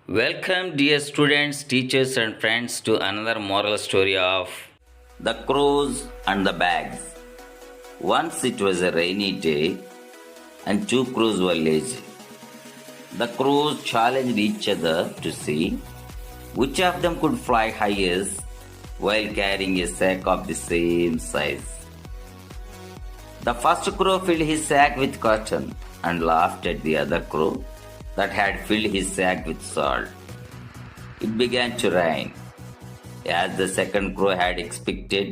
Welcome, dear students, teachers, and friends, to another moral story of The Crows and the Bags. Once it was a rainy day, and two crows were lazy. The crows challenged each other to see which of them could fly highest while carrying a sack of the same size. The first crow filled his sack with cotton and laughed at the other crow that had filled his sack with salt. It began to rain. As the second crow had expected,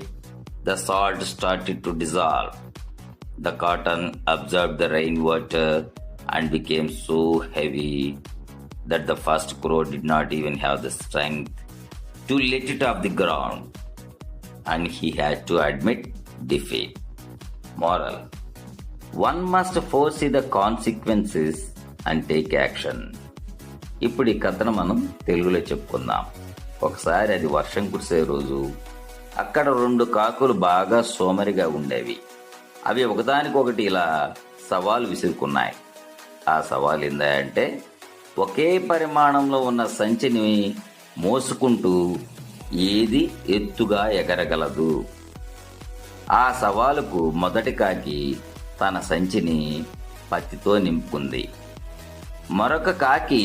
the salt started to dissolve. The cotton absorbed the rainwater and became so heavy that the first crow did not even have the strength to let it off the ground, and he had to admit defeat. Moral: one must foresee the consequences and take action. ఇప్పుడు ఈ కథను మనం తెలుగులో చెప్పుకుందాం. ఒకసారి అది వర్షం కురిసే రోజు. అక్కడ రెండు కాకులు బాగా సోమరిగా ఉండేవి. అవి ఒకదానికొకటి ఇలా సవాలు విసురుకున్నాయి. ఆ సవాలు ఏందంటే, ఒకే పరిమాణంలో ఉన్న సంచిని మోసుకుంటూ ఏది ఎత్తుగా ఎగరగలదు. ఆ సవాలుకు మొదటి కాకి తన సంచిని పత్తితో నింపుకుంది. మరొక కాకి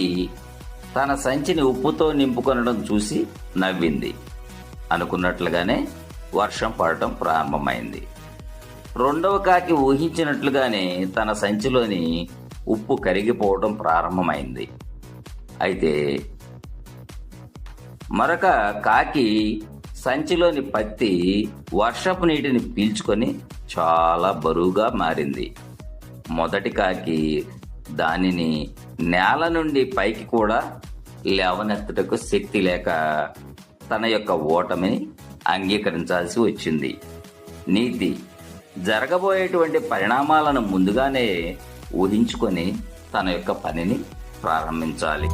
తన సంచిని ఉప్పుతో నింపుకొనడం చూసి నవ్వింది. అనుకున్నట్లుగానే వర్షం పడటం ప్రారంభమైంది. రెండవ కాకి ఊహించినట్లుగానే తన సంచిలోని ఉప్పు కరిగిపోవడం ప్రారంభమైంది. అయితే మరొక కాకి సంచిలోని పత్తి వర్షపు నీటిని పీల్చుకొని చాలా బరువుగా మారింది. మొదటి కాకి దానిని నేల నుండి పైకి కూడా లేవనెత్తటకు శక్తి లేక తన యొక్క ఓటమిని అంగీకరించాల్సి వచ్చింది. నీతి: జరగబోయేటువంటి పరిణామాలను ముందుగానే ఊహించుకొని తన యొక్క పనిని ప్రారంభించాలి.